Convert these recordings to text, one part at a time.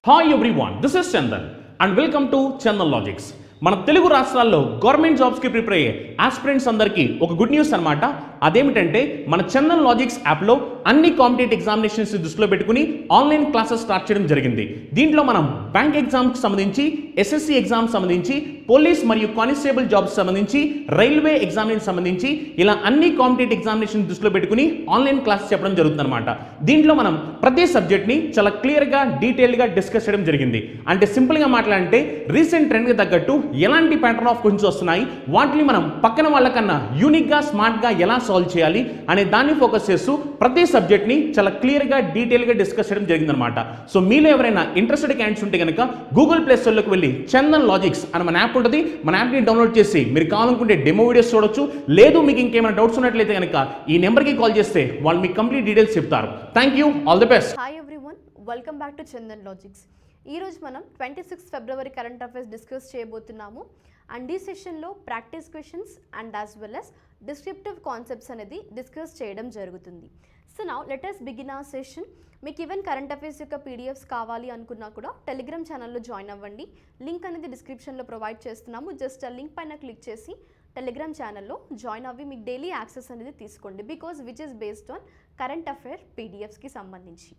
Hi everyone, this is Chandan and welcome to Chandan logics. మన తెలుగు రాష్ట్రాల్లో government జాబ్స్కి ప్రిపేర్ అయ్యే ఆస్పిరెంట్స్ అందరికీ ఒక గుడ్ న్యూస్ అనమాట. అదేమిటంటే మన చందన్ లాజిక్స్ యాప్లో అన్ని కాంపిటేటివ్ ఎగ్జామినేషన్స్ దృష్టిలో పెట్టుకుని ఆన్లైన్ క్లాసెస్ స్టార్ట్ చేయడం జరిగింది. దీంట్లో మనం బ్యాంక్ ఎగ్జామ్కి సంబంధించి, ఎస్ఎస్సి ఎగ్జామ్ సంబంధించి, పోలీస్ మరియు కానిస్టేబుల్ జాబ్స్ సంబంధించి, రైల్వే ఎగ్జామినేషన్ సంబంధించి ఇలా అన్ని కాంపిటేటివ్ ఎగ్జామినేషన్ దృష్టిలో పెట్టుకుని ఆన్లైన్ క్లాస్ చెప్పడం జరుగుతుంది అనమాట. దీంట్లో మనం ప్రతి సబ్జెక్ట్ని చాలా క్లియర్గా డీటెయిల్గా డిస్కస్ చేయడం జరిగింది. అంటే సింపుల్గా మాట్లాడంటే రీసెంట్ ట్రెండ్కి తగ్గట్టు ఎలాంటి ప్యాటర్న్ ఆఫ్ క్వశ్చన్స్ వస్తున్నాయి, వాటిని మనం పక్కన వాళ్ళకన్నా యూనిక్గా స్మార్ట్గా ఎలా సాల్వ్ చేయాలి అనే దాన్ని ఫోకస్ చేస్తూ ప్రతి సబ్జెక్ట్ని చాలా క్లియర్గా డీటెయిల్గా డిస్కస్ చేయడం జరిగిందనమాట. సో మీలో ఎవరైనా ఇంట్రెస్టెడ్ క్యాండిడేట్స్ ఉంటే కనుక గూగుల్ ప్లే స్టోర్లోకి వెళ్ళి చందన్ లాజిక్స్ అని మన యాప్ ఉంటుంది, మన యాప్ని డౌన్లోడ్ చేసి మీరు కావాలనుకుంటే డెమో వీడియోస్ చూడొచ్చు. లేదు మీకు ఇంకేమైనా డౌట్స్ ఉన్నట్లయితే కనుక ఈ నెంబర్కి కాల్ చేస్తే వాళ్ళు మీకు కంప్లీట్ డీటెయిల్స్ చెప్తారు. Thank you, all the best. Hi everyone, welcome back to Chandan logics. ఈరోజు మనం 26 ఫిబ్రవరి కరెంట్ అఫైర్స్ డిస్కస్ చేయబోతున్నాము. అండ్ ఈ సెషన్లో practice questions and as well as descriptive concepts అనేది డిస్కస్ చేయడం జరుగుతుంది. So now let us begin our session. మీకు even current affairs యొక్క పీడిఎఫ్స్ కావాలి అనుకున్నా కూడా టెలిగ్రామ్ ఛానల్లో జాయిన్ అవ్వండి. లింక్ అనేది డిస్క్రిప్షన్లో ప్రొవైడ్ చేస్తున్నాము. జస్ట్ ఆ లింక్ పైన క్లిక్ చేసి టెలిగ్రామ్ ఛానల్లో జాయిన్ అవ్వి మీకు డైలీ యాక్సెస్ అనేది తీసుకోండి. Because which is based on current affair పీడిఎఫ్స్కి సంబంధించి.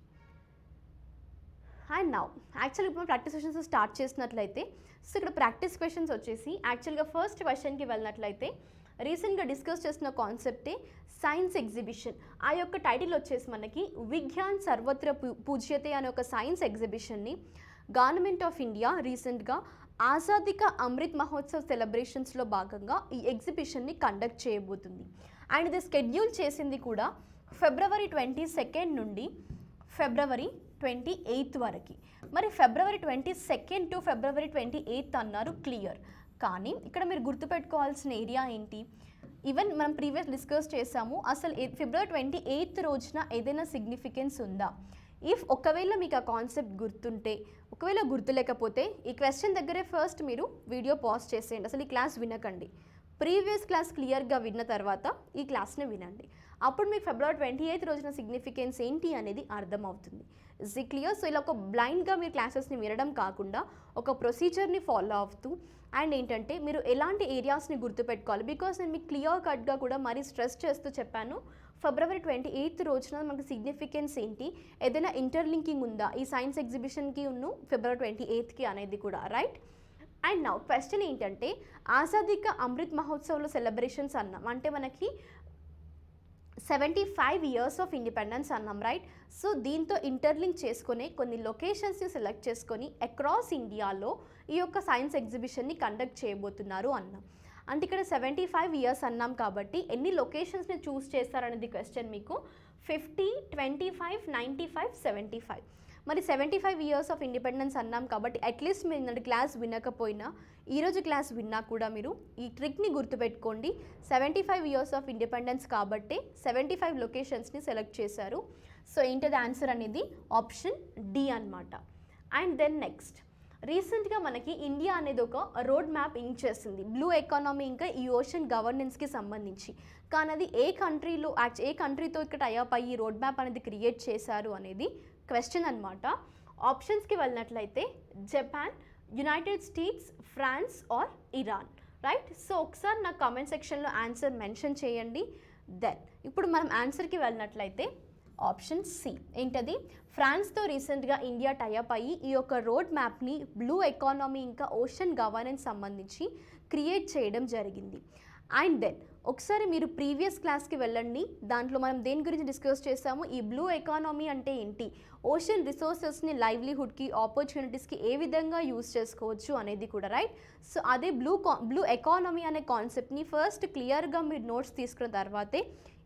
అండ్ నౌ యాక్చువల్గా ఇప్పుడు ప్రాక్టీస్ క్వశ్చన్స్ స్టార్ట్ చేసినట్లయితే, సో ఇక్కడ ప్రాక్టీస్ క్వశ్చన్స్ వచ్చేసి యాక్చువల్గా ఫస్ట్ క్వశ్చన్కి వెళ్ళినట్లయితే రీసెంట్గా డిస్కస్ చేసిన కాన్సెప్టే సైన్స్ ఎగ్జిబిషన్. ఆ యొక్క టైటిల్ వచ్చేసి మనకి విజ్ఞాన్ సర్వత్ర పూజ్యతే అనే ఒక సైన్స్ ఎగ్జిబిషన్ని గవర్నమెంట్ ఆఫ్ ఇండియా రీసెంట్గా ఆజాదీ కా అమృత్ మహోత్సవ్ సెలబ్రేషన్స్లో భాగంగా ఈ ఎగ్జిబిషన్ని కండక్ట్ చేయబోతుంది. అండ్ ఇది షెడ్యూల్ చేసింది కూడా ఫిబ్రవరి 22 నుండి ఫిబ్రవరి 28 వరకు. మరి ఫిబ్రవరి 22 టు ఫిబ్రవరి 28 అన్నారు, క్లియర్. కానీ ఇక్కడ మీరు గుర్తుపెట్టుకోవాల్సిన ఏరియా ఏంటి, ఈవెన్ మనం ప్రీవియస్ డిస్కస్ చేసాము, అసలు ఫిబ్రవరి 28 రోజున ఏదైనా సిగ్నిఫికెన్స్ ఉందా? ఇఫ్ ఒకవేళ మీకు ఆ కాన్సెప్ట్ గుర్తుంటే, ఒకవేళ గుర్తులేకపోతే ఈ క్వశ్చన్ దగ్గరే ఫస్ట్ మీరు వీడియో పాజ్ చేసేయండి. అసలు ఈ క్లాస్ వినకండి, ప్రీవియస్ క్లాస్ క్లియర్గా విన్న తర్వాత ఈ క్లాస్ని వినండి. అప్పుడు మీకు ఫిబ్రవరి 28 రోజున సిగ్నిఫికెన్స్ ఏంటి అనేది అర్థమవుతుంది. Is it clear? సో ఇలా ఒక బ్లైండ్గా మీరు క్లాసెస్ని వినడం కాకుండా ఒక ప్రొసీజర్ని ఫాలో అవుతూ అండ్ ఏంటంటే మీరు ఎలాంటి ఏరియాస్ని గుర్తుపెట్టుకోవాలి. బికాస్ నేను మీకు క్లియర్ కట్గా కూడా మరీ స్ట్రెస్ చేస్తూ చెప్పాను, ఫిబ్రవరి 28 రోజున మనకు సిగ్నిఫికెన్స్ ఏంటి, ఏదైనా ఇంటర్లింకింగ్ ఉందా ఈ సైన్స్ ఎగ్జిబిషన్కి ఫిబ్రవరి 28కి అనేది కూడా, రైట్? అండ్ నౌ క్వశ్చన్ ఏంటంటే, ఆజాదీ కా అమృత్ మహోత్సవ్లో సెలబ్రేషన్స్ అన్నాం అంటే మనకి 75 years ఆఫ్ ఇండిపెండెన్స్ అన్నాం, రైట్? సో దీంతో ఇంటర్లింక్ చేసుకునే కొన్ని లొకేషన్స్ని సెలెక్ట్ చేసుకొని అక్రాస్ ఇండియాలో ఈ యొక్క సైన్స్ ఎగ్జిబిషన్ని కండక్ట్ చేయబోతున్నారు అన్నాం. అంటే ఇక్కడ 75 years అన్నాం కాబట్టి ఎన్ని లొకేషన్స్ని చూస్ చేస్తారనేది క్వశ్చన్ మీకు. 50, 25, 95, 75. మరి 75 years ఆఫ్ ఇండిపెండెన్స్ అన్నాం కాబట్టి అట్లీస్ట్ మీరు నిన్నటి క్లాస్ వినకపోయినా ఈరోజు క్లాస్ విన్నా కూడా మీరు ఈ ట్రిక్ని గుర్తుపెట్టుకోండి. 75 years ఆఫ్ ఇండిపెండెన్స్ కాబట్టి 75 లొకేషన్స్ని సెలెక్ట్ చేశారు. సో ఏంటది ఆన్సర్ అనేది ఆప్షన్ డి అనమాట. అండ్ దెన్ నెక్స్ట్, రీసెంట్గా మనకి ఇండియా అనేది ఒక రోడ్ మ్యాప్ ఇంక్ చేసింది బ్లూ ఎకానమీ ఇంకా ఈ ఓషన్ గవర్నెన్స్కి సంబంధించి. కానీ అది ఏ కంట్రీతో ఇక్కడ టైఅప్ అయ్యి రోడ్ మ్యాప్ అనేది క్రియేట్ చేశారు అనేది క్వశ్చన్ అనమాట. ఆప్షన్స్కి వెళ్ళినట్లయితే Japan, United States, France or Iran, right? So ఒకసారి నాకు కామెంట్ సెక్షన్లో ఆన్సర్ మెన్షన్ చేయండి. దెన్ ఇప్పుడు మనం ఆన్సర్కి వెళ్ళినట్లయితే ఆప్షన్ సి ఏంటది, ఫ్రాన్స్తో రీసెంట్గా ఇండియా టైఅప్ అయ్యి ఈ యొక్క రోడ్ మ్యాప్ని బ్లూ ఎకానమీ ఇంకా ఓషన్ గవర్నెన్స్ సంబంధించి క్రియేట్ చేయడం జరిగింది. అండ్ దెన్ ఒకసారి మీరు ప్రీవియస్ క్లాస్కి వెళ్ళండి, దాంట్లో మనం దేని గురించి డిస్కస్ చేసాము, ఈ బ్లూ ఎకానమీ అంటే ఏంటి, ఓషన్ రిసోర్సెస్ని లైవ్లీహుడ్కి, ఆపర్చునిటీస్కి ఏ విధంగా యూజ్ చేసుకోవచ్చు అనేది కూడా, రైట్? సో అదే బ్లూ ఎకానమీ అనే కాన్సెప్ట్ని ఫస్ట్ క్లియర్గా మీరు నోట్స్ తీసుకున్న తర్వాతే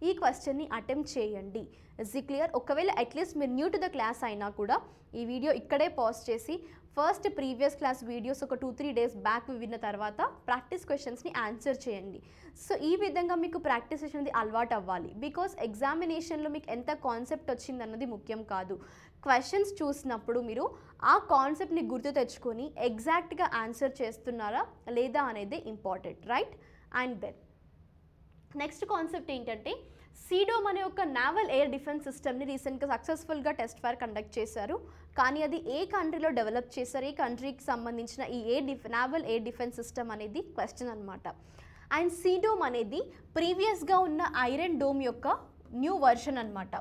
ఈ క్వశ్చన్ని అటెంప్ట్ చేయండి. Is it clear? ఒకవేళ అట్లీస్ట్ మీరు న్యూ టు ద క్లాస్ అయినా కూడా ఈ వీడియో ఇక్కడే పాజ్ చేసి ఫస్ట్ ప్రీవియస్ క్లాస్ వీడియోస్ ఒక 2-3 days బ్యాక్ విన్న తర్వాత ప్రాక్టీస్ క్వశ్చన్స్ని ఆన్సర్ చేయండి. సో ఈ విధంగా మీకు ప్రాక్టీస్ అనేది అలవాటు అవ్వాలి. బికాస్ ఎగ్జామినేషన్లో మీకు ఎంత కాన్సెప్ట్ వచ్చింది అన్నది ముఖ్యం కాదు, క్వశ్చన్స్ చూసినప్పుడు మీరు ఆ కాన్సెప్ట్ని గుర్తు తెచ్చుకొని ఎగ్జాక్ట్గా ఆన్సర్ చేస్తున్నారా లేదా అనేది important, right? And then next concept ఏంటంటే సీడోమ్ అనే ఒక నావల్ ఎయిర్ డిఫెన్స్ సిస్టమ్ని రీసెంట్గా సక్సెస్ఫుల్గా టెస్ట్ ఫైర్ కండక్ట్ చేశారు. కానీ అది ఏ కంట్రీలో డెవలప్ చేశారు, ఏ కంట్రీకి సంబంధించిన ఈ నావల్ ఎయిర్ డిఫెన్స్ సిస్టమ్ అనేది క్వశ్చన్ అనమాట. అండ్ సీడోమ్ అనేది ప్రీవియస్గా ఉన్న ఐరన్ డోమ్ యొక్క న్యూ వర్షన్ అనమాట.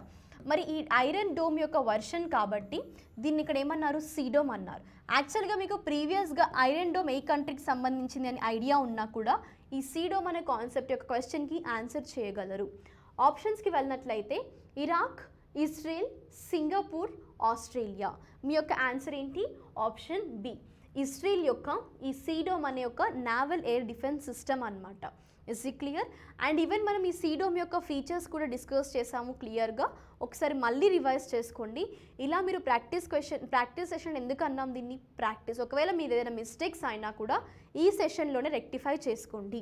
మరి ఈ ఐరన్ డోమ్ యొక్క వర్షన్ కాబట్టి దీన్ని ఇక్కడ ఏమన్నారు, సీడోమ్ అన్నారు. యాక్చువల్గా మీకు ప్రీవియస్గా ఐరన్ డోమ్ ఏ కంట్రీకి సంబంధించింది అని ఐడియా ఉన్నా కూడా ఈ సీడోమ్ అనే కాన్సెప్ట్ యొక్క క్వశ్చన్కి ఆన్సర్ చేయగలరు. ఆప్షన్స్కి వెళ్ళినట్లయితే ఇరాక్, ఇజ్రాయెల్, సింగపూర్, ఆస్ట్రేలియా. మీ యొక్క ఆన్సర్ ఏంటి? ఆప్షన్ బి, ఇజ్రాయెల్ యొక్క ఈ సీడోమ్ అనే ఒక నావల్ ఎయిర్ డిఫెన్స్ సిస్టమ్ అనమాట. Is it clear? And even మనం ఈ సీడోమ్ యొక్క ఫీచర్స్ కూడా డిస్కస్ చేసాము క్లియర్గా. ఒకసారి మళ్ళీ రివైజ్ చేసుకోండి. ఇలా మీరు ప్రాక్టీస్ సెషన్ ఎందుకు అన్నాం దీన్ని? ప్రాక్టీస్. ఒకవేళ మీరు ఏదైనా మిస్టేక్స్ అయినా కూడా ఈ సెషన్లోనే రెక్టిఫై చేసుకోండి.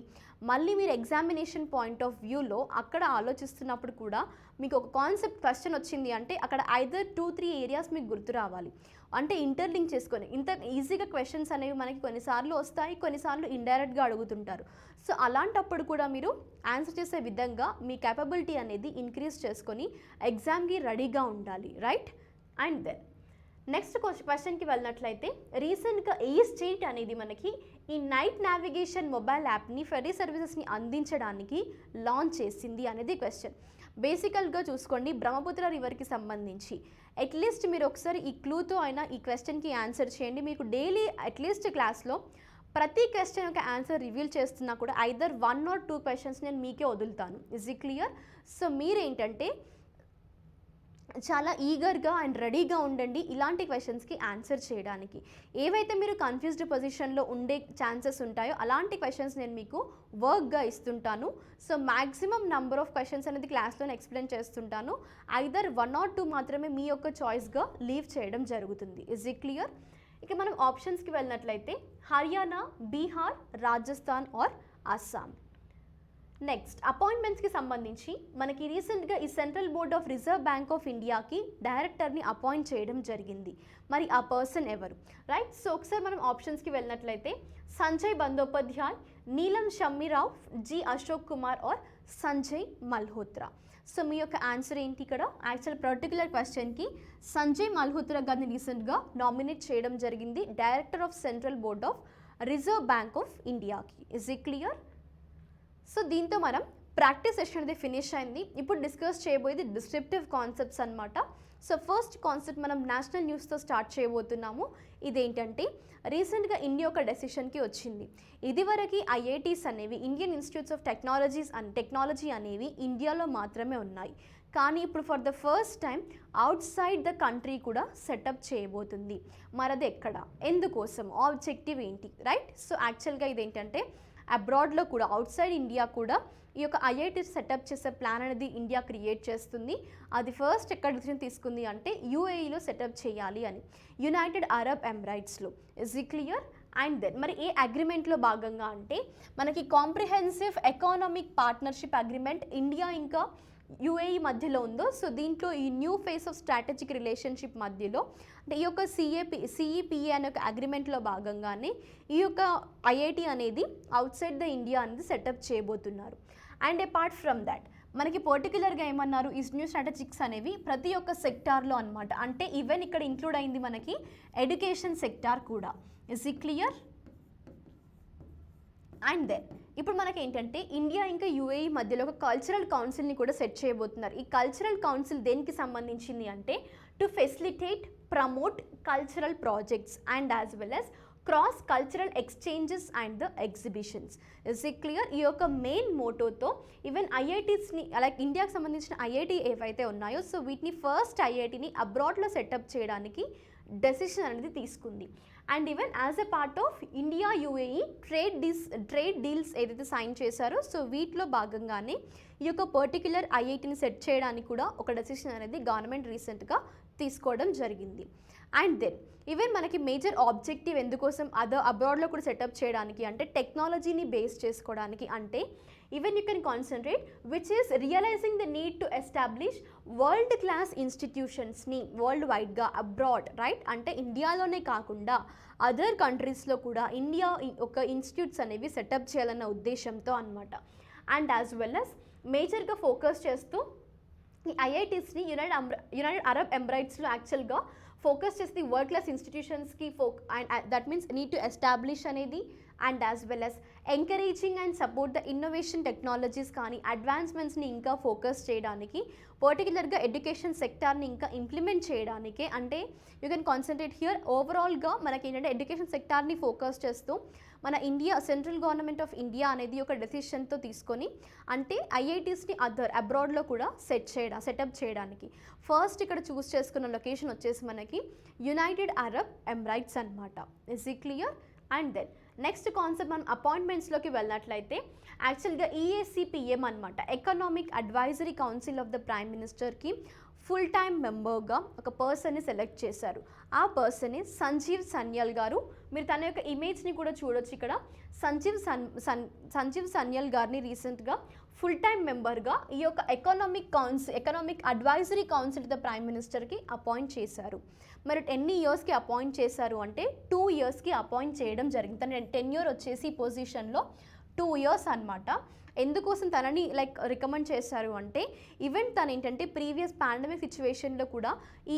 మళ్ళీ మీరు ఎగ్జామినేషన్ పాయింట్ ఆఫ్ వ్యూలో అక్కడ ఆలోచిస్తున్నప్పుడు కూడా మీకు ఒక కాన్సెప్ట్ క్వశ్చన్ వచ్చింది అంటే అక్కడ ఐదర్ 2-3 ఏరియాస్ మీకు గుర్తు రావాలి. అంటే ఇంటర్లింక్ చేసుకొని ఇంత ఈజీగా క్వశ్చన్స్ అనేవి మనకి కొన్నిసార్లు వస్తాయి, కొన్నిసార్లు ఇండైరెక్ట్గా అడుగుతుంటారు. సో అలాంటప్పుడు కూడా మీరు ఆన్సర్ చేసే విధంగా మీ కేపబిలిటీ అనేది ఇంక్రీజ్ చేసుకొని ఎగ్జామ్కి రెడీగా ఉండాలి, రైట్? అండ్ దెన్ నెక్స్ట్ క్వశ్చన్కి వెళ్ళినట్లయితే రీసెంట్గా ఏ స్టేట్ అనేది మనకి ఈ నైట్ నావిగేషన్ మొబైల్ యాప్ని ఫెరీ సర్వీసెస్ని అందించడానికి లాంచ్ చేసింది అనేది క్వశ్చన్. బేసికల్గా చూసుకోండి, బ్రహ్మపుత్ర రివర్కి సంబంధించి అట్లీస్ట్ మీరు ఒకసారి ఈ క్లూతో అయినా ఈ క్వశ్చన్కి ఆన్సర్ చేయండి. మీకు డైలీ అట్లీస్ట్ క్లాస్లో ప్రతి క్వశ్చన్ యొక్క ఆన్సర్ రివీల్ చేస్తున్నా కూడా ఐదర్ 1 or 2 క్వశ్చన్స్ నేను మీకే వదులుతాను. Is it clear? సో మీరేంటంటే చాలా ఈగర్గా అండ్ రెడీగా ఉండండి ఇలాంటి క్వశ్చన్స్కి ఆన్సర్ చేయడానికి. ఏవైతే మీరు కన్ఫ్యూజ్డ్ పొజిషన్లో ఉండే ఛాన్సెస్ ఉంటాయో అలాంటి క్వశ్చన్స్ నేను మీకు వర్క్గా ఇస్తుంటాను. So maximum number of questions అనేది క్లాస్లో ఎక్స్ప్లెయిన్ చేస్తుంటాను. ఐదర్ 1 or 2 మాత్రమే మీ యొక్క చాయిస్గా లీవ్ చేయడం జరుగుతుంది. Is it clear? ఇక మనం ఆప్షన్స్కి వెళ్ళినట్లయితే హర్యానా, బీహార్, రాజస్థాన్ ఆర్ అస్సాం. నెక్స్ట్ అపాయింట్మెంట్స్కి సంబంధించి మనకి రీసెంట్గా ఈ central board of reserve bank of ఇండియాకి డైరెక్టర్ని అపాయింట్ చేయడం జరిగింది. మరి ఆ పర్సన్ ఎవరు, రైట్? సో ఒకసారి మనం ఆప్షన్స్కి వెళ్ళినట్లయితే Sanjay Bandopadhyay, Neelam Shammirao, G Ashok Kumar R Sanjay Malhotra. So మీ యొక్క ఆన్సర్ ఏంటి? ఇక్కడ యాక్చువల్ పర్టికులర్ క్వశ్చన్కి సంజయ్ మల్హోత్రా గారిని రీసెంట్గా నామినేట్ చేయడం జరిగింది director of central board of reserve bank of ఇండియాకి. Is it clear? సో దీంతో మనం ప్రాక్టీస్ సెషన్ అనేది ఫినిష్ అయింది. ఇప్పుడు డిస్కస్ చేయబోయేది డిస్క్రిప్టివ్ కాన్సెప్ట్స్ అనమాట. సో ఫస్ట్ కాన్సెప్ట్ మనం నేషనల్ న్యూస్తో స్టార్ట్ చేయబోతున్నాము. ఇదేంటంటే రీసెంట్గా ఇండియా ఒక డెసిషన్కి వచ్చింది. ఇదివరకు ఐఐటీస్ అనేవి ఇండియన్ ఇన్స్టిట్యూట్స్ ఆఫ్ టెక్నాలజీ అనేవి ఇండియాలో మాత్రమే ఉన్నాయి. కానీ ఇప్పుడు for the first time out side the country కూడా సెటప్ చేయబోతుంది. మరది ఎక్కడ, ఎందుకోసం, ఆబ్జెక్టివ్ ఏంటి, రైట్? సో యాక్చువల్గా ఇదేంటంటే అబ్రాడ్లో కూడా అవుట్ సైడ్ ఇండియా కూడా ఈ యొక్క ఐఐటి సెటప్ చేసే ప్లాన్ అనేది ఇండియా క్రియేట్ చేస్తుంది. అది ఫస్ట్ ఎక్కడ డిసిషన్ తీసుకుంది అంటే యూఏఈలో సెటప్ చేయాలి అని, యునైటెడ్ అరబ్ ఎమిరేట్స్లో. Is it clear? And then మరి ఏ అగ్రిమెంట్లో భాగంగా అంటే మనకి comprehensive economic partnership agreement India ఇంకా యూఏఈ మధ్యలో ఉందో. సో దీంట్లో ఈ new phase of strategic relationship మధ్యలో అంటే ఈ యొక్క సిఈపిఏ అనే ఒక అగ్రిమెంట్లో భాగంగానే ఈ యొక్క ఐఐటి అనేది అవుట్ సైడ్ ద ఇండియా అనేది సెటప్ చేయబోతున్నారు. అండ్ అపార్ట్ ఫ్రమ్ దాట్ మనకి పర్టికులర్గా ఏమన్నారు, ఈ న్యూ స్ట్రాటజిక్స్ అనేవి ప్రతి ఒక్క సెక్టార్లో అనమాట. అంటే ఈవెన్ ఇక్కడ ఇంక్లూడ్ అయింది మనకి ఎడ్యుకేషన్ సెక్టార్ కూడా. Is it clear? And then ఇప్పుడు మనకి ఏంటంటే ఇండియా ఇంకా యూఏఈ మధ్యలో ఒక కల్చరల్ కౌన్సిల్ని కూడా సెట్ చేయబోతున్నారు. ఈ కల్చరల్ కౌన్సిల్ దేనికి సంబంధించింది అంటే to facilitate, promote cultural projects and as well as cross cultural exchanges and the exhibitions. Is it clear? ఈ యొక్క మెయిన్ మోటోతో ఈవెన్ ఐఐటీస్ని లైక్ ఇండియాకి సంబంధించిన ఐఐటీ ఏవైతే ఉన్నాయో సో వీటిని ఫస్ట్ ఐఐటీని అబ్రాడ్లో సెటప్ చేయడానికి డెసిషన్ అనేది తీసుకుంది. And even as a part of India UAE trade deals ఏదైతే సైన్ చేశారో సో వీటిలో భాగంగానే ఈ యొక్క పర్టిక్యులర్ ఐఐటీని సెట్ చేయడానికి కూడా ఒక డెసిషన్ అనేది గవర్నమెంట్ రీసెంట్గా తీసుకోవడం జరిగింది. అండ్ దెన్ ఈవెన్ మనకి మేజర్ ఆబ్జెక్టివ్ ఎందుకోసం అబ్రాడ్లో కూడా సెటప్ చేయడానికి అంటే టెక్నాలజీని బేస్ చేసుకోవడానికి. అంటే even you can concentrate which is realising the need to establish world class ఇన్స్టిట్యూషన్స్ని వరల్డ్ వైడ్గా అబ్రాడ్, రైట్? అంటే ఇండియాలోనే కాకుండా అదర్ కంట్రీస్లో కూడా ఇండియా ఒక ఇన్స్టిట్యూట్స్ అనేవి సెటప్ చేయాలన్న ఉద్దేశంతో అనమాట. అండ్ యాజ్ వెల్ యాజ్ మేజర్గా ఫోకస్ చేస్తూ ఈ ఐఐటీస్ని యునైటెడ్ అరబ్ ఎమిరేట్స్లో యాక్చువల్గా ఫోకస్ చేసి వర్ల్డ్ క్లాస్ ఇన్స్టిట్యూషన్స్కి and that means need to establish అనేది and as well as encouraging and support the innovation technologies కానీ అడ్వాన్స్మెంట్స్ని ఇంకా ఫోకస్ చేయడానికి పర్టికులర్గా ఎడ్యుకేషన్ సెక్టార్ని ఇంకా ఇంప్లిమెంట్ చేయడానికే అంటే యూ కెన్ కాన్సన్ట్రేట్ హియర్ ఓవరాల్గా మనకి ఏంటంటే ఎడ్యుకేషన్ సెక్టార్ని ఫోకస్ చేస్తూ మన India central government of India అనేది ఒక డెసిషన్తో తీసుకొని అంటే ఐఐటీస్ని అబ్రాడ్లో కూడా సెటప్ చేయడానికి ఫస్ట్ ఇక్కడ చూస్ చేసుకున్న లొకేషన్ వచ్చేసి మనకి యునైటెడ్ అరబ్ ఎమిరేట్స్ అనమాట. ఇస్ ఈ clear? And then next concept మనం అపాయింట్మెంట్స్లోకి వెళ్ళినట్లయితే యాక్చువల్గా ఈఏసీపీఎం అనమాట, economic advisory council of the prime మినిస్టర్కి ఫుల్ టైమ్ మెంబర్గా ఒక పర్సన్ని సెలెక్ట్ చేశారు. ఆ పర్సనే సంజీవ్ సన్యాల్ గారు. మీరు తన యొక్క ఇమేజ్ని కూడా చూడొచ్చు ఇక్కడ. సంజీవ్ సన్యాల్ గారిని రీసెంట్గా ఫుల్ టైమ్ మెంబర్గా ఈ యొక్క economic advisory council the prime మినిస్టర్కి అపాయింట్ చేశారు. మరి ఎన్ని ఇయర్స్కి అపాయింట్ చేశారు అంటే 2 yearsకి అపాయింట్ చేయడం జరిగింది. తన టెన్యూర్ వచ్చేసి ఈ పొజిషన్లో 2 years అనమాట. ఎందుకోసం తనని రికమెండ్ చేశారు అంటే ఈవెన్ తను ఏంటంటే ప్రీవియస్ పాండమిక్ సిచ్యువేషన్లో కూడా ఈ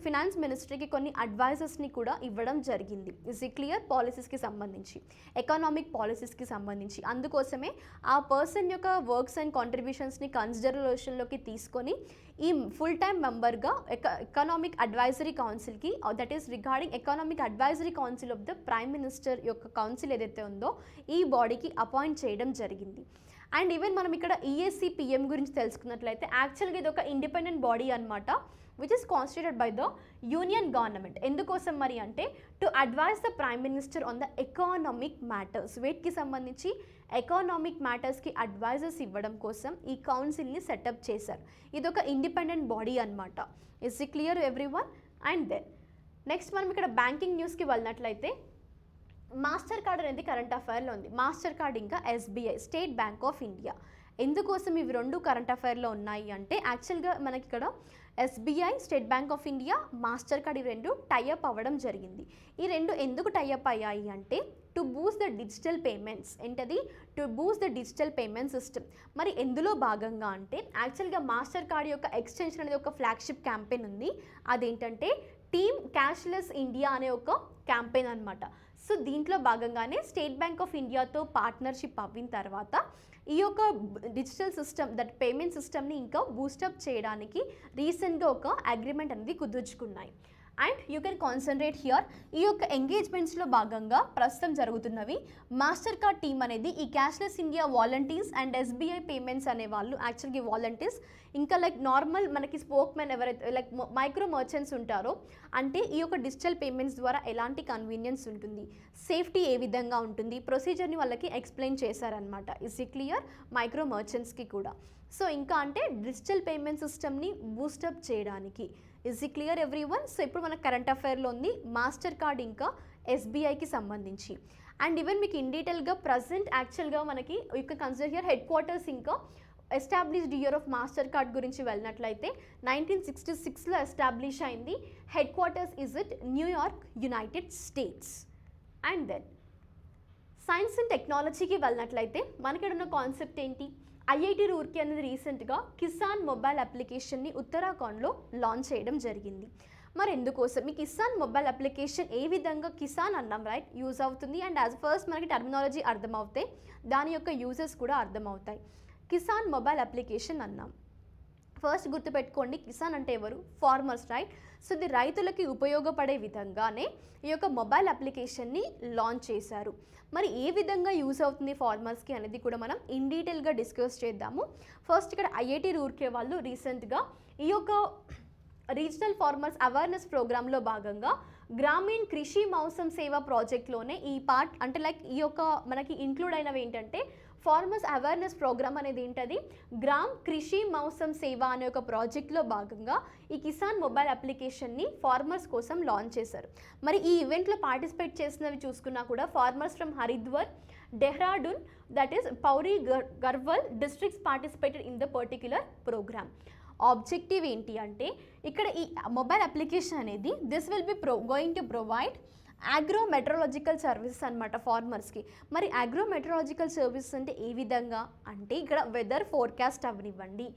ఫినాన్స్ మినిస్ట్రీకి కొన్ని అడ్వైజర్స్ని కూడా ఇవ్వడం జరిగింది. ఇస్ ఈ క్లియర్? పాలసీస్కి సంబంధించి, ఎకనామిక్ పాలసీస్కి సంబంధించి. అందుకోసమే ఆ పర్సన్ యొక్క వర్క్స్ అండ్ కాంట్రిబ్యూషన్స్ని కన్సిడరేషన్లోకి తీసుకొని ఈ ఫుల్ టైమ్ మెంబర్గా ఎకనామిక్ అడ్వైజరీ కౌన్సిల్కి that is regarding economic advisory council of the prime minister యొక్క కౌన్సిల్ ఏదైతే ఉందో ఈ బాడీకి అపాయింట్ చేయడం జరిగింది. అండ్ ఈవెన్ మనం ఇక్కడ ఈఏసీపీఎం గురించి తెలుసుకున్నట్లయితే యాక్చువల్గా ఇది ఒక ఇండిపెండెంట్ బాడీ అనమాట which is constituted by the union government. ఎందుకోసం మరి అంటే to advise the prime minister on the economic matters. వీటికి సంబంధించి ఎకనామిక్ మ్యాటర్స్కి అడ్వైజర్స్ ఇవ్వడం కోసం ఈ కౌన్సిల్ని సెటప్ చేశారు. ఇది ఒక ఇండిపెండెంట్ బాడీ అనమాట. Is it clear everyone? And then next మనం ఇక్కడ బ్యాంకింగ్ న్యూస్కి వెళ్ళినట్లయితే మాస్టర్ కార్డ్ అనేది కరెంట్ అఫైర్లో ఉంది. మాస్టర్ కార్డ్ ఇంకా SBI, state bank of India. ఎందుకోసం ఇవి రెండు కరెంట్ అఫైర్లో ఉన్నాయి అంటే యాక్చువల్గా మనకి ఇక్కడ SBI, state bank of India, master card ఈ రెండు టైఅప్ అవ్వడం జరిగింది. ఈ రెండు ఎందుకు టైఅప్ అయ్యాయి అంటే to boost the digital payments. ఏంటది? To boost the digital payment system. మరి ఎందులో భాగంగా అంటే యాక్చువల్గా మాస్టర్ కార్డ్ యొక్క ఎక్స్టెన్షన్ అనేది ఒక ఫ్లాగ్షిప్ క్యాంపెయిన్ ఉంది. అదేంటంటే టీమ్ క్యాష్లెస్ ఇండియా అనే ఒక క్యాంపెయిన్ అనమాట. సో దీంట్లో భాగంగానే స్టేట్ బ్యాంక్ ఆఫ్ ఇండియాతో పార్ట్నర్షిప్ అవ్విన తర్వాత ఈ యొక్క డిజిటల్ సిస్టమ్ దట్ పేమెంట్ సిస్టమ్ని ఇంకా బూస్టప్ చేయడానికి రీసెంట్గా ఒక అగ్రిమెంట్ అనేది కుదుర్చుకున్నాయి. And you can concentrate here. ఈ యొక్క ఎంగేజ్మెంట్స్లో భాగంగా ప్రస్తుతం జరుగుతున్నవి మాస్టర్ కార్డ్ టీమ్ అనేది ఈ cashless India volunteers and SBI payments అనే వాళ్ళు యాక్చువల్గా వాలంటీర్స్ ఇంకా నార్మల్ మనకి స్పోక్ మెన్ ఎవరైతే మైక్రో మర్చెంట్స్ ఉంటారో అంటే ఈ యొక్క డిజిటల్ పేమెంట్స్ ద్వారా ఎలాంటి కన్వీనియన్స్ ఉంటుంది, సేఫ్టీ ఏ విధంగా ఉంటుంది, ప్రొసీజర్ని వాళ్ళకి ఎక్స్ప్లెయిన్ చేశారనమాట. ఇస్ ఈ క్లియర్? మైక్రో మర్చెంట్స్కి కూడా. సో ఇంకా అంటే డిజిటల్ పేమెంట్ సిస్టమ్ని బూస్టప్ చేయడానికి. ఇస్ ఈ క్లియర్ ఎవ్రీవన్? సో ఇప్పుడు మన కరెంట్ అఫైర్లో ఉంది మాస్టర్ కార్డ్ ఇంకా ఎస్బీఐకి సంబంధించి. అండ్ ఈవెన్ మీకు ఇన్ డీటెయిల్గా ప్రజెంట్ యాక్చువల్గా మనకి you can consider here headquarters ఇంకా established year of Mastercard గురించి వెళ్ళినట్లయితే 1966లో ఎస్టాబ్లిష్ అయింది. Headquarters is it New York, United States. And then science and టెక్నాలజీకి వెళ్ళినట్లయితే మనకి కాన్సెప్ట్ ఏంటి? ఐఐటి రూర్కీ అనేది రీసెంట్గా కిసాన్ మొబైల్ అప్లికేషన్ని ఉత్తరాఖండ్లో లాంచ్ చేయడం జరిగింది. మరి ఎందుకోసం ఈ కిసాన్ మొబైల్ అప్లికేషన్ ఏ విధంగా కిసాన్ అన్నాం రైట్ యూజ్ అవుతుంది అండ్ యాజ్ ఫస్ట్ మనకి టర్మినాలజీ అర్థమవుతాయి, దాని యొక్క యూజెస్ కూడా అర్థమవుతాయి. కిసాన్ మొబైల్ అప్లికేషన్ అన్నాం. ఫస్ట్ గుర్తుపెట్టుకోండి, కిసాన్ అంటే ఎవరు? Farmers right. సో ఇది రైతులకి ఉపయోగపడే విధంగానే ఈ యొక్క మొబైల్ అప్లికేషన్ని లాంచ్ చేశారు. మరి ఏ విధంగా యూజ్ అవుతుంది ఫార్మర్స్కి అనేది కూడా మనం ఇన్ డీటెయిల్గా డిస్కస్ చేద్దాము. ఫస్ట్ ఇక్కడ ఐఐటి రూర్కీ వాళ్ళు రీసెంట్గా ఈ యొక్క రీజనల్ ఫార్మర్స్ అవేర్నెస్ ప్రోగ్రాంలో భాగంగా గ్రామీణ్ కృషి మౌసమ్ సేవా ప్రాజెక్ట్లోనే ఈ పార్ట్ అంటే ఈ యొక్క మనకి ఇంక్లూడ్ అయినవి ఏంటంటే ఫార్మర్స్ అవేర్నెస్ ప్రోగ్రామ్ అనేది ఏంటది గ్రామ్ కృషి మౌసమ్ సేవ అనే ఒక ప్రాజెక్ట్లో భాగంగా ఈ కిసాన్ మొబైల్ అప్లికేషన్ని ఫార్మర్స్ కోసం లాంచ్ చేశారు. మరి ఈ ఈవెంట్లో పార్టిసిపేట్ చేసినవి చూసుకున్నా కూడా farmers from Haridwar, Dehradun that is Pauri Garhwal districts participated in the particular programme. Objective ఏంటి అంటే ఇక్కడ ఈ మొబైల్ అప్లికేషన్ అనేది this will be going to provide agrometeorological services అనమాట ఫార్మర్స్కి. మరి అగ్రోమెట్రలాజికల్ సర్వీసెస్ అంటే ఏ విధంగా అంటే ఇక్కడ వెదర్ ఫోర్కాస్ట్ అవనివ్వండి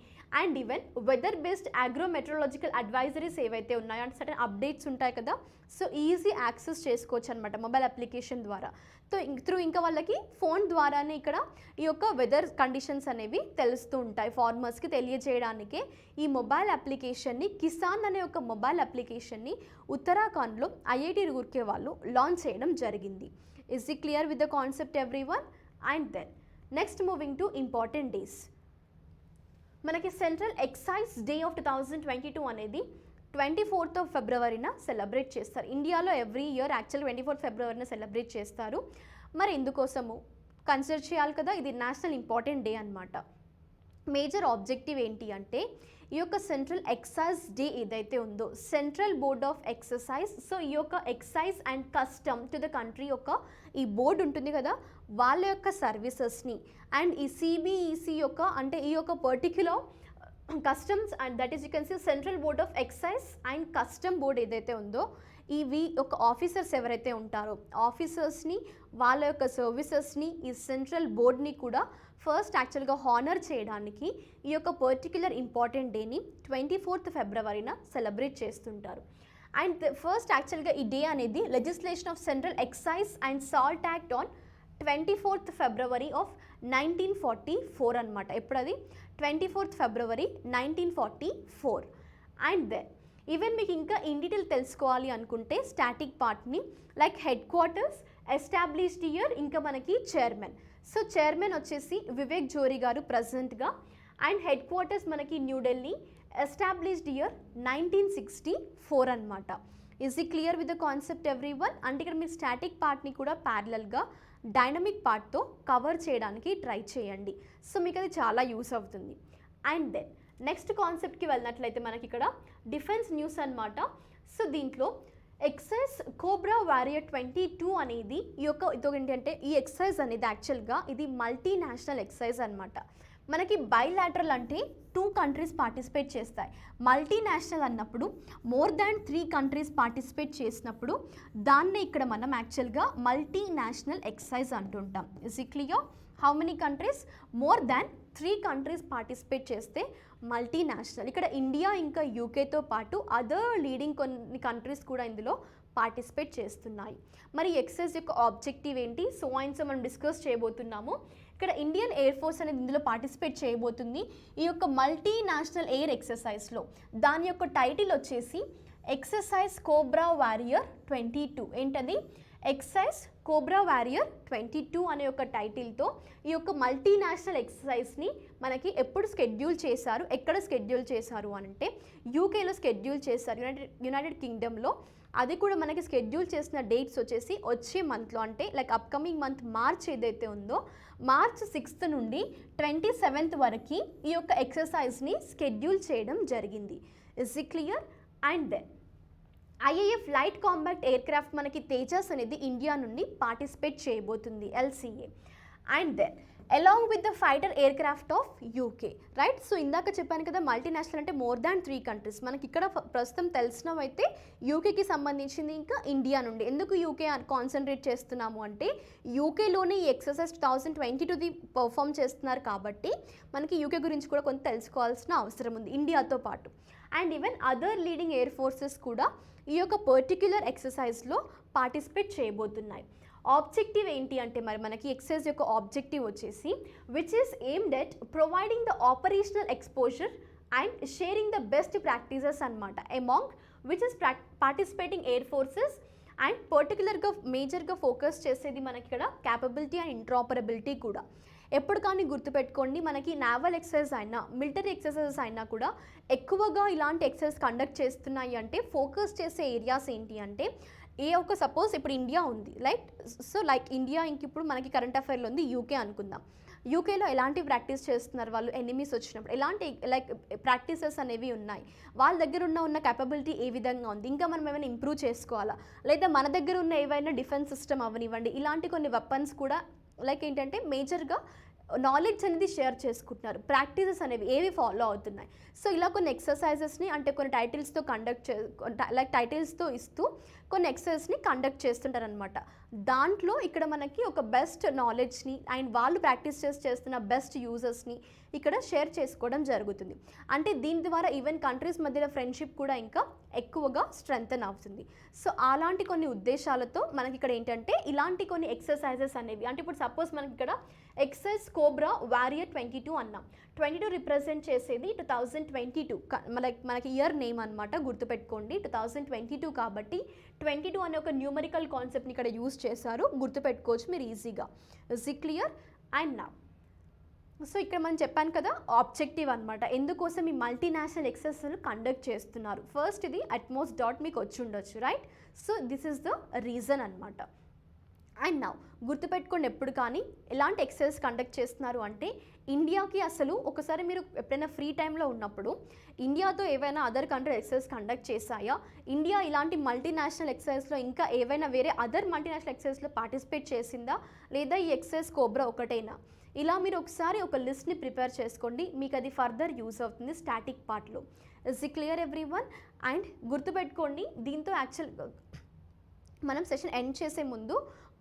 and even weather based agrometeorological advisories ఏవైతే ఉన్నాయో అంటే సర్టన్ అప్డేట్స్ ఉంటాయి కదా, సో ఈజీ యాక్సెస్ చేసుకోవచ్చు అనమాట మొబైల్ అప్లికేషన్ ద్వారా. సో త్రూ ఇంకా వాళ్ళకి ఫోన్ ద్వారానే ఇక్కడ ఈ యొక్క వెదర్ కండిషన్స్ అనేవి తెలుస్తూ ఉంటాయి. ఫార్మర్స్కి తెలియజేయడానికే ఈ మొబైల్ అప్లికేషన్ని, కిసాన్ అనే ఒక మొబైల్ అప్లికేషన్ని ఉత్తరాఖండ్లో ఐఐటి రూర్కే వాళ్ళు లాంచ్ చేయడం జరిగింది. Is it clear with the concept everyone? And then next moving to important days. మనకి సెంట్రల్ ఎక్సైజ్ డే ఆఫ్ 2022 అనేది 24th ఫిబ్రవరిన సెలబ్రేట్ చేస్తారు. ఇండియాలో ఎవ్రీ ఇయర్ యాక్చువల్ 24th ఫిబ్రవరిన సెలబ్రేట్ చేస్తారు. మరి ఎందుకోసము కన్సిడర్ చేయాలి కదా, ఇది నేషనల్ ఇంపార్టెంట్ డే అనమాట. మేజర్ ఆబ్జెక్టివ్ ఏంటి అంటే ఈ యొక్క సెంట్రల్ ఎక్సైజ్ డే ఏదైతే ఉందో, central board of exercise, so ఈ యొక్క excise and custom to the country యొక్క ఈ బోర్డు ఉంటుంది కదా, వాళ్ళ యొక్క సర్వీసెస్ని అండ్ ఈ సిబిఈసి యొక్క అంటే ఈ యొక్క particular customs and that is you can see central board of excise and custom board ఏదైతే ఉందో, ఇవి ఒక ఆఫీసర్స్ ఎవరైతే ఉంటారో ఆఫీసర్స్ని, వాళ్ళ యొక్క సర్వీసెస్ని, ఈ సెంట్రల్ బోర్డ్ని కూడా ఫస్ట్ యాక్చువల్గా హానర్ చేయడానికి ఈ యొక్క పర్టిక్యులర్ ఇంపార్టెంట్ డేని 24th ఫిబ్రవరిన సెలబ్రేట్ చేస్తుంటారు. అండ్ ఫస్ట్ యాక్చువల్గా ఈ డే అనేది legislation of central excise and salt act on 24th February of 1944 అనమాట. ఎప్పుడది 24th February 1944. And then even మీకు ఇంకా ఇన్ డీటెయిల్ తెలుసుకోవాలి అనుకుంటే స్టాటిక్ పార్ట్ని like headquarters, established year, ఇంకా మనకి చైర్మన్. సో చైర్మన్ వచ్చేసి వివేక్ జోరీ గారు ప్రెసిడెంట్గా అండ్ హెడ్ క్వార్టర్స్ మనకి న్యూఢిల్లీ, ఎస్టాబ్లిష్డ్ ఇయర్ 1964 అనమాట. ఈజ్ ఈ clear with the concept everyone? అంటే ఇక్కడ మీరు స్టాటిక్ పార్ట్ని కూడా ప్యారలల్గా డైనమిక్ పార్ట్తో కవర్ చేయడానికి ట్రై చేయండి. సో మీకు అది చాలా యూస్ అవుతుంది. అండ్ దెన్ నెక్స్ట్ కాన్సెప్ట్కి వెళ్ళినట్లయితే మనకి ఇక్కడ డిఫెన్స్ న్యూస్ అనమాట. సో దీంట్లో ఎక్సైజ్ కోబ్రా వారియర్ 22 అనేది ఈ యొక్క ఏంటంటే ఈ ఎక్సైజ్ అనేది యాక్చువల్గా ఇది మల్టీనేషనల్ ఎక్సైజ్ అనమాట. మనకి బైలాటరల్ అంటే 2 కంట్రీస్ పార్టిసిపేట్ చేస్తాయి. మల్టీనేషనల్ అన్నప్పుడు మోర్ దాన్ 3 కంట్రీస్ పార్టిసిపేట్ చేసినప్పుడు దాన్నే ఇక్కడ మనం యాక్చువల్గా మల్టీనేషనల్ ఎక్సైజ్ అంటుంటాం. Is it clear? How many countries? More than 3 countries participate చేస్తే మల్టీనేషనల్. ఇక్కడ ఇండియా ఇంకా యూకేతో పాటు అదర్ లీడింగ్ కొన్ని కంట్రీస్ కూడా ఇందులో పార్టిసిపేట్ చేస్తున్నాయి. మరి ఎక్సైజ్ యొక్క ఆబ్జెక్టివ్ ఏంటి, సో మనం డిస్కస్ చేయబోతున్నాము. ఇక్కడ ఇండియన్ ఎయిర్ ఫోర్స్ అనేది ఇందులో పార్టిసిపేట్ చేయబోతుంది ఈ యొక్క మల్టీనేషనల్ ఎయిర్ ఎక్సర్సైజ్లో. దాని యొక్క టైటిల్ వచ్చేసి ఎక్సర్సైజ్ కోబ్రా వారియర్ 22. ఏంటది? ఎక్సైజ్ కోబ్రా వారియర్ 22 అనే ఒక టైటిల్తో ఈ యొక్క మల్టీనేషనల్ ఎక్సర్సైజ్ని మనకి ఎప్పుడు స్కెడ్యూల్ చేశారు, ఎక్కడ స్కెడ్యూల్ చేశారు అంటే యూకేలో స్కెడ్యూల్ చేశారు, యునైటెడ్ కింగ్డమ్లో. అది కూడా మనకి స్కెడ్యూల్ చేసిన డేట్స్ వచ్చేసి వచ్చే మంత్లో అంటే లైక్ అప్కమింగ్ మంత్ మార్చ్ ఏదైతే ఉందో మార్చ్ 6th నుండి 27th వరకు ఈ యొక్క ఎక్సర్సైజ్ని స్కెడ్యూల్ చేయడం జరిగింది. Is it clear? And then IAF light combat aircraft మనకి తేజస్ అనేది ఇండియా నుండి పార్టిసిపేట్ చేయబోతుంది, LCA. And then along with the fighter aircraft of UK, right? So ఇందాక చెప్పాను కదా మల్టీనేషనల్ అంటే మోర్ దాన్ 3 కంట్రీస్. మనకి ఇక్కడ ప్రస్తుతం తెలిసినవైతే యూకేకి సంబంధించింది ఇంకా ఇండియా నుండి. ఎందుకు యూకే కాన్సన్ట్రేట్ చేస్తున్నాము అంటే యూకేలోనే ఈ ఎక్సర్సైజ్ 2022ది పర్ఫామ్ చేస్తున్నారు కాబట్టి మనకి యూకే గురించి కూడా కొంత తెలుసుకోవాల్సిన అవసరం ఉంది ఇండియాతో పాటు. And even other leading air forces కూడా ఈ యొక్క పర్టిక్యులర్ ఎక్సర్సైజ్లో పార్టిసిపేట్ చేయబోతున్నాయి. ఆబ్జెక్టివ్ ఏంటి అంటే మరి మనకి ఎక్సర్సైజ్ యొక్క ఆబ్జెక్టివ్ వచ్చేసి which is aimed at providing the operational exposure and sharing the best practices అనమాట among which is participating air forces. And పర్టికులర్గా మేజర్గా ఫోకస్ చేసేది మనకి ఇక్కడ క్యాపబిలిటీ అండ్ ఇంట్రాపరబిలిటీ కూడా. ఎప్పుడు కానీ గుర్తుపెట్టుకోండి, మనకి నావల్ ఎక్సర్సైజ్ అయినా మిలిటరీ ఎక్సర్సైజెస్ అయినా కూడా ఎక్కువగా ఇలాంటి ఎక్సర్సైజ్ కండక్ట్ చేస్తున్నాయి అంటే ఫోకస్ చేసే ఏరియాస్ ఏంటి అంటే ఏ ఒక సపోజ్ ఇప్పుడు ఇండియా ఉంది లైక్ సో లైక్ ఇండియా ఇంక ఇప్పుడు మనకి కరెంట్ అఫైర్లో ఉంది యూకే అనుకుందాం. యూకేలో ఎలాంటి ప్రాక్టీస్ చేస్తున్నారు వాళ్ళు ఎనిమీస్ వచ్చినప్పుడు, ఎలాంటి లైక్ ప్రాక్టీసెస్ అనేవి ఉన్నాయి, వాళ్ళ దగ్గర ఉన్న క్యాపబిలిటీ ఏ విధంగా ఉంది, ఇంకా మనం ఏమైనా ఇంప్రూవ్ చేసుకోవాలా, లేదా మన దగ్గర ఉన్న ఏవైనా డిఫెన్స్ సిస్టమ్ అవనివ్వండి, ఇలాంటి కొన్ని వెపన్స్ కూడా లైక్ ఏంటంటే మేజర్గా నాలెడ్జ్ అనేది షేర్ చేసుకుంటున్నారు, ప్రాక్టీసెస్ అనేవి ఏవి ఫాలో అవుతున్నాయి. సో ఇలా కొన్ని ఎక్సర్సైజెస్ని అంటే కొన్ని టైటిల్స్తో టైటిల్స్తో ఇస్తూ కొన్ని ఎక్సర్సైజ్ని కండక్ట్ చేస్తుంటారనమాట. దాంట్లో ఇక్కడ మనకి ఒక బెస్ట్ నాలెడ్జ్ని అండ్ వాళ్ళు ప్రాక్టీస్ చేస్తున్న బెస్ట్ యూజర్స్ని ఇక్కడ షేర్ చేసుకోవడం జరుగుతుంది. అంటే దీని ద్వారా ఈవెన్ కంట్రీస్ మధ్యలో ఫ్రెండ్షిప్ కూడా ఇంకా ఎక్కువగా స్ట్రెంగ్తన్ అవుతుంది. సో అలాంటి కొన్ని ఉద్దేశాలతో మనకి ఇక్కడ ఏంటంటే ఇలాంటి కొన్ని ఎక్సర్సైజెస్ అనేవి, అంటే ఇప్పుడు సపోజ్ మనకి ఇక్కడ ఎక్సైజ్ కోబ్రా వారియర్ 22 అన్నాం. 22 రిప్రజెంట్ చేసేది 2022, మనకి ఇయర్ నేమ్ అనమాట, గుర్తుపెట్టుకోండి 2022 కాబట్టి 22 అనే ఒక న్యూమరికల్ కాన్సెప్ట్ని ఇక్కడ యూజ్ చేశారు, గుర్తుపెట్టుకోవచ్చు మీరు ఈజీగా. Is it clear? And now so ఇక్కడ మనం చెప్పాను కదా ఆబ్జెక్టివ్ అనమాట, ఎందుకోసం ఈ మల్టీనేషనల్ ఎక్సర్సైజ్లు కండక్ట్ చేస్తున్నారు. ఫస్ట్ ఇది అట్మోస్ డాట్ మీకు వచ్చి ఉండొచ్చు, right? So this is the reason అనమాట. అండ్ నౌ గుర్తుపెట్టుకోండి, ఎప్పుడు కానీ ఎలాంటి ఎక్సర్సైజ్ కండక్ట్ చేస్తున్నారు అంటే ఇండియాకి అసలు ఒకసారి మీరు ఎప్పుడైనా ఫ్రీ టైంలో ఉన్నప్పుడు ఇండియాతో ఏవైనా అదర్ కంట్రీ ఎక్సర్సైజ్ కండక్ట్ చేశాయా, ఇండియా ఇలాంటి మల్టీనేషనల్ ఎక్సర్సైజ్లో ఇంకా ఏవైనా వేరే అదర్ మల్టీనేషనల్ ఎక్సర్సైజ్లో పార్టిసిపేట్ చేసిందా, లేదా ఈ ఎక్సర్సైజ్ కోబ్రా ఒకటేనా? ఇలా మీరు ఒకసారి ఒక లిస్ట్ని ప్రిపేర్ చేసుకోండి, మీకు అది ఫర్దర్ యూజ్ అవుతుంది స్టాటిక్ పార్ట్లో. Is it clear everyone? And గుర్తుపెట్టుకోండి, దీంతో మనం సెషన్ ఎండ్ చేసే ముందు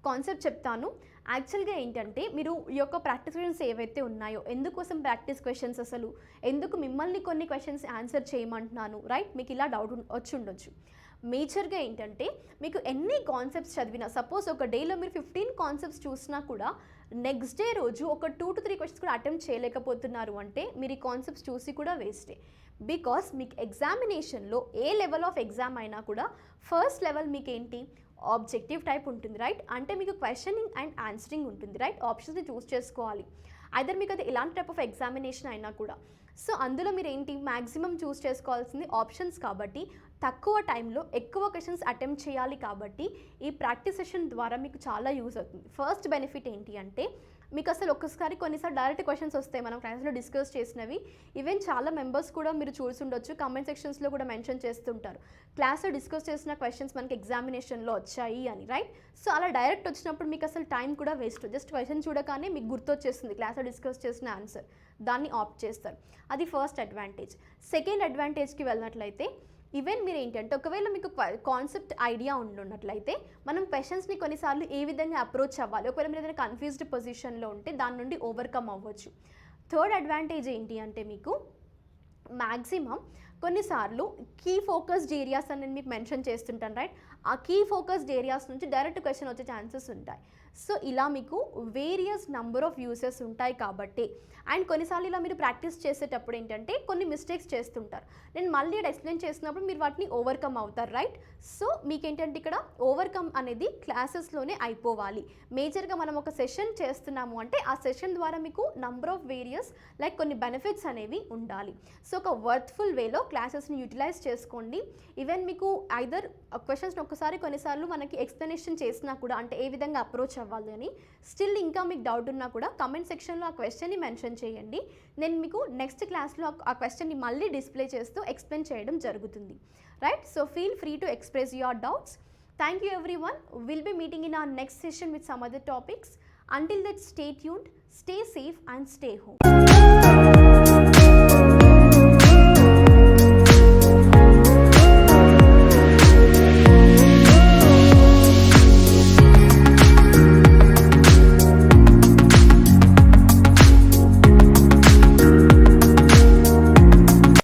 కాన్సెప్ట్ చెప్తాను. యాక్చువల్గా ఏంటంటే మీరు ఈ యొక్క ప్రాక్టీస్ క్వశ్చన్స్ ఏవైతే ఉన్నాయో, ఎందుకోసం ప్రాక్టీస్ క్వశ్చన్స్, అసలు ఎందుకు మిమ్మల్ని కొన్ని క్వశ్చన్స్ ఆన్సర్ చేయమంటున్నాను, రైట్? మీకు ఇలా డౌట్ వచ్చి ఉండొచ్చు. మేజర్గా ఏంటంటే మీకు ఎన్ని కాన్సెప్ట్స్ చదివినా, సపోజ్ ఒక డేలో మీరు 15 కాన్సెప్ట్స్ చూసినా కూడా నెక్స్ట్ డే రోజు ఒక 2 to 3 క్వశ్చన్స్ కూడా అటెంప్ట్ చేయలేకపోతున్నారు అంటే మీరు ఈ కాన్సెప్ట్స్ చూసి కూడా వేస్టే. బికాస్ మీకు ఎగ్జామినేషన్లో ఏ లెవెల్ ఆఫ్ ఎగ్జామ్ అయినా కూడా ఫస్ట్ లెవెల్ మీకు ఏంటి, ఆబ్జెక్టివ్ టైప్ ఉంటుంది, రైట్? అంటే మీకు క్వశ్చనింగ్ అండ్ ఆన్సరింగ్ ఉంటుంది, రైట్? ఆప్షన్స్ని చూస్ చేసుకోవాలి. ఐదర్ మీకు అది ఎలాంటి టైప్ ఆఫ్ ఎగ్జామినేషన్ అయినా కూడా. సో అందులో మీరు ఏంటి మ్యాక్సిమం చూస్ చేసుకోవాల్సింది ఆప్షన్స్ కాబట్టి తక్కువ టైంలో ఎక్కువ క్వశ్చన్స్ అటెంప్ట్ చేయాలి. కాబట్టి ఈ ప్రాక్టీస్ సెషన్ ద్వారా మీకు చాలా యూజ్ అవుతుంది. ఫస్ట్ బెనిఫిట్ ఏంటి అంటే మీకు అసలు ఒక్కసారి కొన్నిసార్లు డైరెక్ట్ క్వశ్చన్స్ వస్తాయి, మనం క్లాస్లో డిస్కస్ చేసినవి. ఈవెన్ చాలా మెంబర్స్ కూడా మీరు చూసి ఉండొచ్చు, కామెంట్ సెక్షన్స్లో కూడా మెన్షన్ చేస్తుంటారు, క్లాస్లో డిస్కస్ చేసిన క్వశ్చన్స్ మనకి ఎగ్జామినేషన్లో వచ్చాయి అని, రైట్? సో అలా డైరెక్ట్ వచ్చినప్పుడు మీకు అసలు టైం కూడా వేస్ట్, జస్ట్ క్వశ్చన్ చూడగానే మీకు గుర్తొచ్చేస్తుంది క్లాస్లో డిస్కస్ చేసిన ఆన్సర్, దాన్ని ఆప్ట్ చేస్తారు. అది ఫస్ట్ అడ్వాంటేజ్. సెకండ్ అడ్వాంటేజ్కి వెళ్ళినట్లయితే ఈవెన్ మీరు ఏంటంటే ఒకవేళ మీకు కాన్సెప్ట్ ఐడియా ఉన్నట్లయితే మనం క్వశ్చన్స్ని కొన్నిసార్లు ఏ విధంగా అప్రోచ్ అవ్వాలి, ఒకవేళ మీరు ఏదైనా కన్ఫ్యూజ్డ్ పొజిషన్లో ఉంటే దాని నుండి ఓవర్కమ్ అవ్వచ్చు. థర్డ్ అడ్వాంటేజ్ ఏంటి అంటే మీకు మ్యాక్సిమం కొన్నిసార్లు కీ ఫోకస్డ్ ఏరియాస్ అని నేను మీకు మెన్షన్ చేస్తుంటాను, రైట్? ఆ కీ ఫోకస్డ్ ఏరియాస్ నుంచి డైరెక్ట్ క్వశ్చన్ వచ్చే ఛాన్సెస్ ఉంటాయి. సో ఇలా మీకు వేరియస్ నెంబర్ ఆఫ్ యూసెస్ ఉంటాయి కాబట్టి. అండ్ కొన్నిసార్లు ఇలా మీరు ప్రాక్టీస్ చేసేటప్పుడు ఏంటంటే కొన్ని మిస్టేక్స్ చేస్తుంటారు, నేను మళ్ళీ ఎక్స్ప్లెయిన్ చేసినప్పుడు మీరు వాటిని ఓవర్కమ్ అవుతారు, రైట్? సో మీకేంటంటే ఇక్కడ ఓవర్కమ్ అనేది క్లాసెస్లోనే అయిపోవాలి. మేజర్గా మనం ఒక సెషన్ చేస్తున్నాము అంటే ఆ సెషన్ ద్వారా మీకు నంబర్ ఆఫ్ వేరియస్ లైక్ కొన్ని బెనిఫిట్స్ అనేవి ఉండాలి. సో ఒక వర్త్ఫుల్ వేలో క్లాసెస్ని యూటిలైజ్ చేసుకోండి. ఈవెన్ మీకు ఐదర్ క్వశ్చన్స్ని ఒకసారి కొన్నిసార్లు మనకి ఎక్స్ప్లెనేషన్ చేసినా కూడా అంటే ఏ విధంగా అప్రోచ్ అవ్వాలి అని స్టిల్ ఇంకా మీకు డౌట్ ఉన్నా కూడా కమెంట్ సెక్షన్లో ఆ క్వశ్చన్ని మెన్షన్ చేయండి. నేను మీకు నెక్స్ట్ క్లాస్లో ఆ క్వశ్చన్ని మళ్ళీ డిస్ప్లే చేస్తూ ఎక్స్ప్లెయిన్ చేయడం జరుగుతుంది, right? So feel free to express your doubts. Thank you everyone. We'll be meeting in our next session with some other topics. Until that, stay tuned, stay safe and stay home.